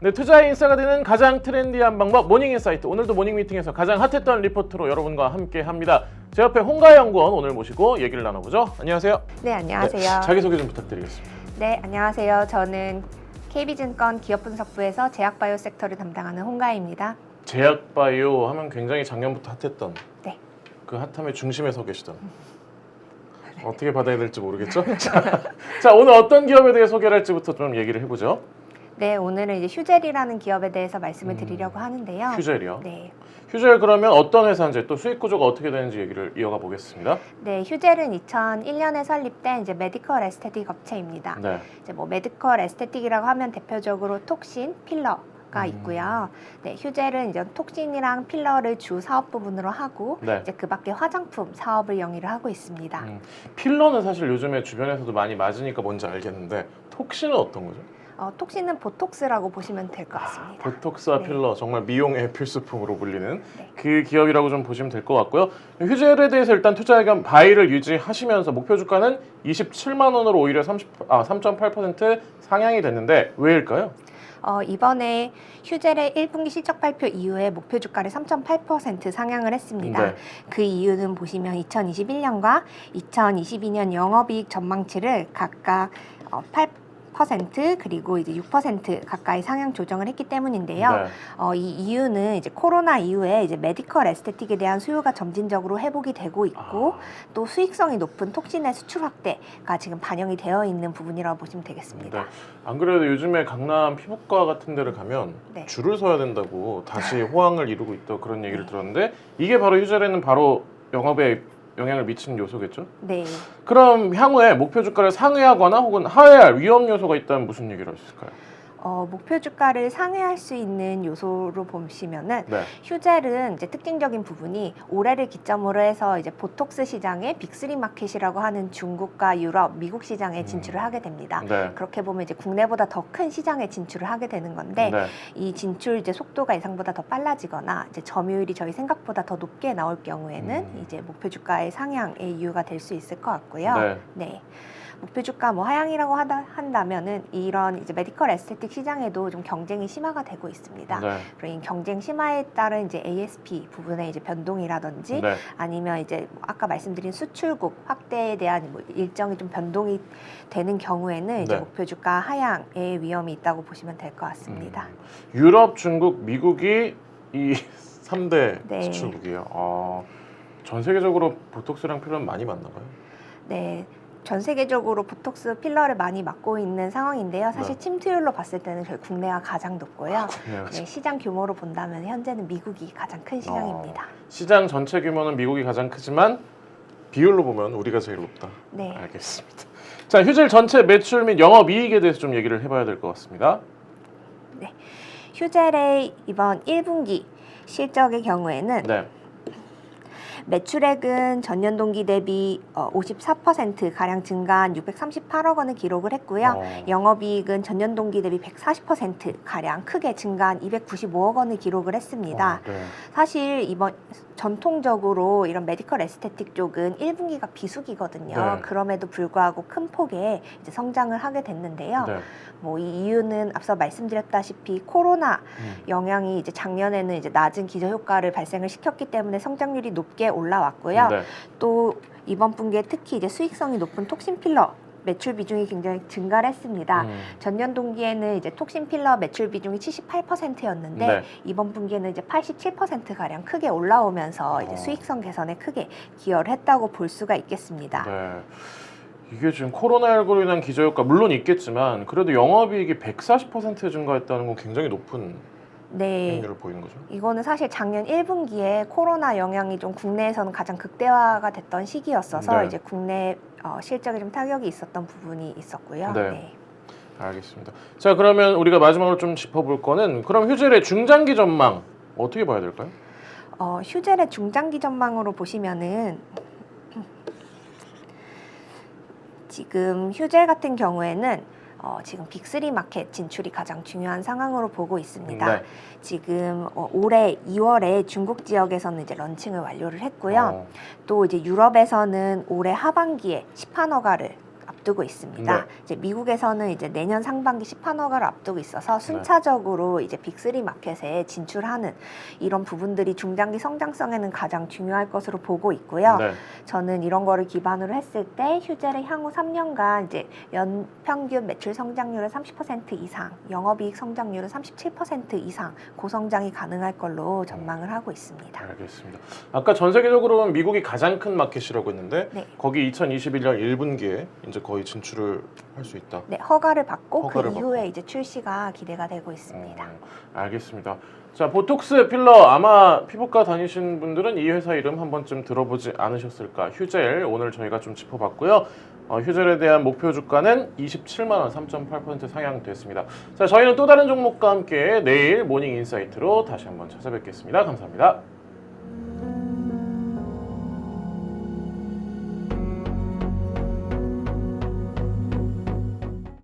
네, 투자의 인싸가 되는 가장 트렌디한 방법 모닝인사이트. 오늘도 모닝미팅에서 가장 핫했던 리포트로 여러분과 함께합니다. 제 옆에 홍가연구원 오늘 모시고 얘기를 나눠보죠. 안녕하세요. 네, 안녕하세요. 자기소개 좀 부탁드리겠습니다. 네, 안녕하세요. 저는 KB증권 기업분석부에서 제약바이오 섹터를 담당하는 홍가희입니다. 제약바이오 하면 굉장히 작년부터 핫했던 네. 그 핫함의 중심에 서 계시던 어떻게 받아야 될지 모르겠죠? 자, 오늘 어떤 기업에 대해 소개를 할지부터 좀 얘기를 해보죠. 네, 오늘은 이제 휴젤이라는 기업에 대해서 말씀을 드리려고 하는데요. 휴젤이요? 네. 휴젤 그러면 어떤 회사인지 또 수익 구조가 어떻게 되는지 얘기를 이어가 보겠습니다. 네, 휴젤은 2001년에 설립된 이제 메디컬 에스테틱 업체입니다. 네. 이제 뭐 메디컬 에스테틱이라고 하면 대표적으로 톡신, 필러가 있고요. 네, 휴젤은 이제 톡신이랑 필러를 주 사업 부분으로 하고 네. 이제 그 밖에 화장품 사업을 영위를 하고 있습니다. 필러는 사실 요즘에 주변에서도 많이 맞으니까 뭔지 알겠는데 톡신은 어떤 거죠? 톡신은 보톡스라고 보시면 될 것 같습니다. 보톡스와 네. 필러 정말 미용의 필수품으로 불리는 네. 그 기업이라고 좀 보시면 될 것 같고요. 휴젤에 대해서 일단 투자 의견 바이를 유지하시면서 목표 주가는 27만 원으로 오히려 3.8% 상향이 됐는데 왜일까요? 이번에 휴젤의 1분기 실적 발표 이후에 목표 주가를 3.8% 상향을 했습니다. 네. 그 이유는 보시면 2021년과 2022년 영업이익 전망치를 각각 8% 그리고 이제 6% 가까이 상향 조정을 했기 때문인데요. 네. 이 이유는 이제 코로나 이후에 이제 메디컬 에스테틱에 대한 수요가 점진적으로 회복이 되고 있고 또 수익성이 높은 톡신의 수출 확대가 지금 반영이 되어 있는 부분이라고 보시면 되겠습니다. 네. 안 그래도 요즘에 강남 피부과 같은 데를 가면 네. 줄을 서야 된다고 다시 호황을 이루고 있다 그런 얘기를 들었는데 이게 바로 휴젤에는 바로 영업에 영향을 미치는 요소겠죠? 네. 그럼 향후에 목표 주가를 상회하거나 혹은 하회할 위험 요소가 있다면 무슨 얘기를 할 수 있을까요? 목표 주가를 상회할 수 있는 요소로 보시면은 네. 휴젤은 이제 특징적인 부분이 올해를 기점으로 해서 이제 보톡스 시장의 빅3 마켓이라고 하는 중국과 유럽, 미국 시장에 진출을 하게 됩니다. 네. 그렇게 보면 이제 국내보다 더 큰 시장에 진출을 하게 되는 건데 네. 이 진출 이제 속도가 예상보다 더 빨라지거나 이제 점유율이 저희 생각보다 더 높게 나올 경우에는 이제 목표 주가의 상향의 이유가 될 수 있을 것 같고요. 네. 네. 목표 주가 뭐 하향이라고 한다면은 이런 이제 메디컬 에스테틱 시장에도 좀 경쟁이 심화가 되고 있습니다. 네. 그리고 이 경쟁 심화에 따른 이제 ASP 부분의 이제 변동이라든지 네. 아니면 이제 아까 말씀드린 수출국 확대에 대한 뭐 일정이 좀 변동이 되는 경우에는 이제 네. 목표 주가 하향의 위험이 있다고 보시면 될 것 같습니다. 유럽, 중국, 미국이 이 3대 네. 수출국이에요. 전 세계적으로 보톡스랑 필러는 많이 맞나 봐요. 네. 전 세계적으로 보톡스 필러를 많이 맞고 있는 상황인데요. 사실 네. 침투율로 봤을 때는 저희 국내가 가장 높고요. 국내가 네, 시장 규모로 본다면 현재는 미국이 가장 큰 시장입니다. 시장 전체 규모는 미국이 가장 크지만 비율로 보면 우리가 제일 높다. 네. 알겠습니다. 자, 휴젤 전체 매출 및 영업이익에 대해서 좀 얘기를 해봐야 될 것 같습니다. 휴젤의 이번 1분기 실적의 경우에는 네. 매출액은 전년 동기 대비 54%가량 증가한 638억 원을 기록을 했고요. 영업이익은 전년 동기 대비 140%가량 크게 증가한 295억 원을 기록을 했습니다. 네. 사실 이번 전통적으로 이런 메디컬 에스테틱 쪽은 1분기가 비수기거든요. 네. 그럼에도 불구하고 큰 폭의 이제 성장을 하게 됐는데요. 네. 뭐 이 이유는 앞서 말씀드렸다시피 코로나 영향이 이제 작년에는 이제 낮은 기저 효과를 발생을 시켰기 때문에 성장률이 높게 올라왔고요. 네. 또 이번 분기에 특히 이제 수익성이 높은 톡신 필러 매출 비중이 굉장히 증가를 했습니다. 전년 동기에는 이제 톡신 필러 매출 비중이 78%였는데 네. 이번 분기에는 이제 87%가량 크게 올라오면서 이제 수익성 개선에 크게 기여를 했다고 볼 수가 있겠습니다. 네. 이게 지금 코로나19로 인한 기저효과 물론 있겠지만 그래도 영업이익이 140% 증가했다는 건 굉장히 높은 네. 행률을 보이는 거죠. 이거는 사실 작년 1분기에 코로나 영향이 좀 국내에서는 가장 극대화가 됐던 시기였어서 네. 이제 국내 실적에 좀 타격이 있었던 부분이 있었고요. 네. 알겠습니다. 자, 그러면 우리가 마지막으로 좀 짚어볼 거는 그럼 휴젤의 중장기 전망 어떻게 봐야 될까요? 휴젤의 중장기 전망으로 보시면은 지금 휴젤 같은 경우에는 지금 빅3 마켓 진출이 가장 중요한 상황으로 보고 있습니다. 네. 지금 올해 2월에 중국 지역에서는 이제 런칭을 완료를 했고요. 또 이제 유럽에서는 올해 하반기에 시판 허가를 앞두고 있습니다. 네. 이제 미국에서는 이제 내년 상반기 시판 허가를 앞두고 있어서 순차적으로 이제 빅3 마켓에 진출하는 이런 부분들이 중장기 성장성에는 가장 중요할 것으로 보고 있고요. 네. 저는 이런 거를 기반으로 했을 때 휴젤의 향후 3년간 이제 연평균 매출 성장률은 30% 이상, 영업이익 성장률은 37% 이상 고성장이 가능할 걸로 전망을 하고 있습니다. 알겠습니다. 아까 전 세계적으로는 미국이 가장 큰 마켓이라고 했는데 네. 거기 2021년 1분기에 이제 거의 진출을 할 수 있다. 네, 허가를 받고 허가를 그 이후에 받고. 이제 출시가 기대가 되고 있습니다. 알겠습니다. 자, 보톡스 필러 아마 피부과 다니신 분들은 이 회사 이름 한 번쯤 들어보지 않으셨을까? 휴젤 오늘 저희가 좀 짚어봤고요. 휴젤에 대한 목표 주가는 27만 원, 3.8% 상향됐습니다. 자, 저희는 또 다른 종목과 함께 내일 모닝 인사이트로 다시 한번 찾아뵙겠습니다. 감사합니다.